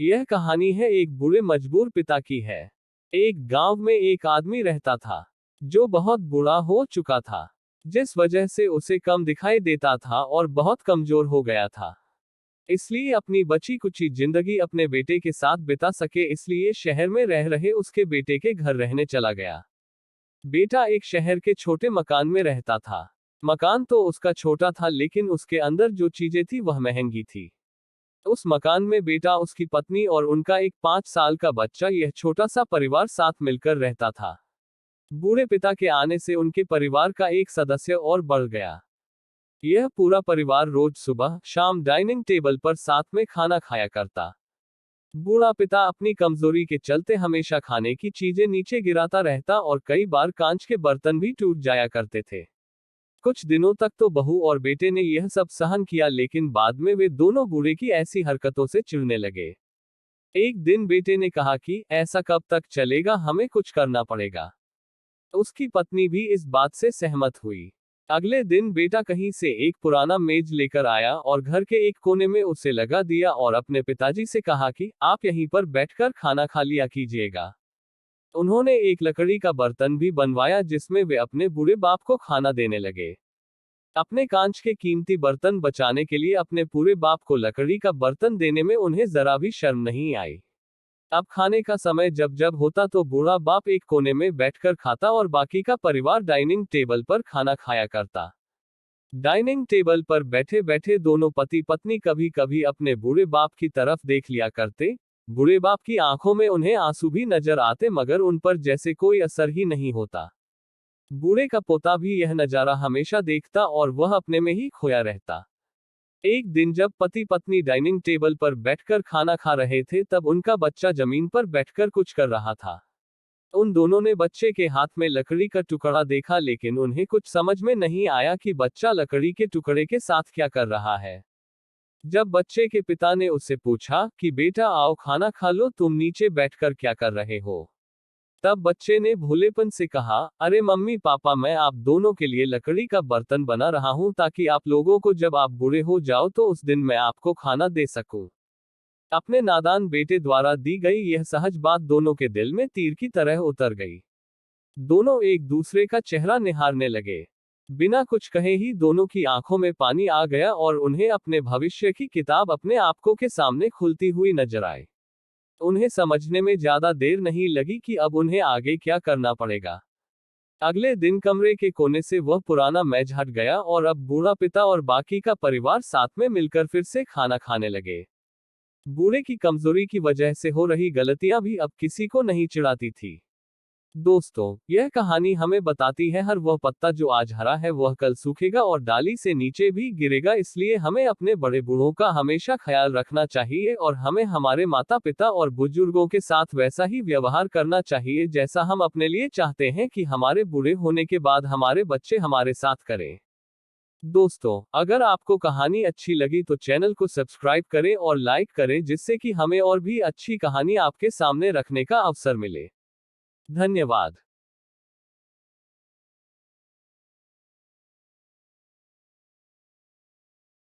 यह कहानी है एक बुरे मजबूर पिता की है। एक गांव में एक आदमी रहता था जो बहुत बूढ़ा हो चुका था, जिस वजह से उसे कम दिखाई देता था और बहुत कमजोर हो गया था। इसलिए अपनी बची कुची जिंदगी अपने बेटे के साथ बिता सके इसलिए शहर में रह रहे उसके बेटे के घर रहने चला गया। बेटा एक शहर के छोटे मकान में रहता था। मकान तो उसका छोटा था लेकिन उसके अंदर जो चीजें थी वह महंगी थी। उस मकान में बेटा, उसकी पत्नी और उनका एक 5 साल का बच्चा, यह छोटा सा परिवार साथ मिलकर रहता था। बूढ़े पिता के आने से उनके परिवार का एक सदस्य और बढ़ गया। यह पूरा परिवार रोज सुबह शाम डाइनिंग टेबल पर साथ में खाना खाया करता। बूढ़ा पिता अपनी कमजोरी के चलते हमेशा खाने की चीजें नीचे गिराता रहता और कई बार कांच के बर्तन भी टूट जाया करते थे। कुछ दिनों तक तो बहू और बेटे ने यह सब सहन किया लेकिन बाद में वे दोनों बूढ़े की ऐसी हरकतों से चिढ़ने लगे। एक दिन बेटे ने कहा कि ऐसा कब तक चलेगा, हमें कुछ करना पड़ेगा। उसकी पत्नी भी इस बात से सहमत हुई। अगले दिन बेटा कहीं से एक पुराना मेज लेकर आया और घर के एक कोने में उसे लगा दिया और अपने पिताजी से कहा कि आप यहीं पर बैठकर खाना खा लिया कीजिएगा। उन्होंने एक लकड़ी का बर्तन भी बनवाया जिसमें वे अपने बूढ़े बाप को खाना देने लगे। अपने कांच के कीमती बर्तन बचाने के लिए अपने पूरे बाप को लकड़ी का बर्तन देने में उन्हें जरा भी शर्म नहीं आई। अब खाने का समय जब जब होता तो बूढ़ा बाप एक कोने में बैठकर खाता और बाकी का परिवार डाइनिंग टेबल पर खाना खाया करता। डाइनिंग टेबल पर बैठे बैठे दोनों पति पत्नी कभी कभी अपने बूढ़े बाप की तरफ देख लिया करते। बूढ़े बाप की आंखों में उन्हें आंसू भी नजर आते मगर उन पर जैसे कोई असर ही नहीं होता। बूढ़े का पोता भी यह नजारा हमेशा देखता और वह अपने में ही खोया रहता। एक दिन जब पति पत्नी डाइनिंग टेबल पर बैठकर खाना खा रहे थे तब उनका बच्चा जमीन पर बैठकर कुछ कर रहा था। उन दोनों ने बच्चे के हाथ में लकड़ी का टुकड़ा देखा लेकिन उन्हें कुछ समझ में नहीं आया कि बच्चा लकड़ी के टुकड़े के साथ क्या कर रहा है। जब बच्चे के पिता ने उससे पूछा कि बेटा आओ खाना खा लो, तुम नीचे बैठकर क्या कर रहे हो, तब बच्चे ने भोलेपन से कहा, अरे मम्मी पापा, मैं आप दोनों के लिए लकड़ी का बर्तन बना रहा हूं ताकि आप लोगों को जब आप बूढ़े हो जाओ तो उस दिन मैं आपको खाना दे सकूं। अपने नादान बेटे द्वारा दी गई यह सहज बात दोनों के दिल में तीर की तरह उतर गई। दोनों एक दूसरे का चेहरा निहारने लगे। बिना कुछ कहे ही दोनों की आंखों में पानी आ गया और उन्हें अपने भविष्य की किताब अपने आंखों के सामने खुलती हुई नजर आई। उन्हें समझने में ज्यादा देर नहीं लगी कि अब उन्हें आगे क्या करना पड़ेगा। अगले दिन कमरे के कोने से वह पुराना मेज हट गया और अब बूढ़ा पिता और बाकी का परिवार साथ में मिलकर फिर से खाना खाने लगे। बूढ़े की कमजोरी की वजह से हो रही गलतियां भी अब किसी को नहीं चिढ़ाती थी। दोस्तों, यह कहानी हमें बताती है हर वह पत्ता जो आज हरा है वह कल सूखेगा और डाली से नीचे भी गिरेगा। इसलिए हमें अपने बड़े बूढ़ों का हमेशा ख्याल रखना चाहिए और हमें हमारे माता पिता और बुजुर्गों के साथ वैसा ही व्यवहार करना चाहिए जैसा हम अपने लिए चाहते हैं कि हमारे बूढ़े होने के बाद हमारे बच्चे हमारे साथ करें। दोस्तों, अगर आपको कहानी अच्छी लगी तो चैनल को सब्सक्राइब करें और लाइक करें जिससे कि हमें और भी अच्छी कहानी आपके सामने रखने का अवसर मिले। धन्यवाद।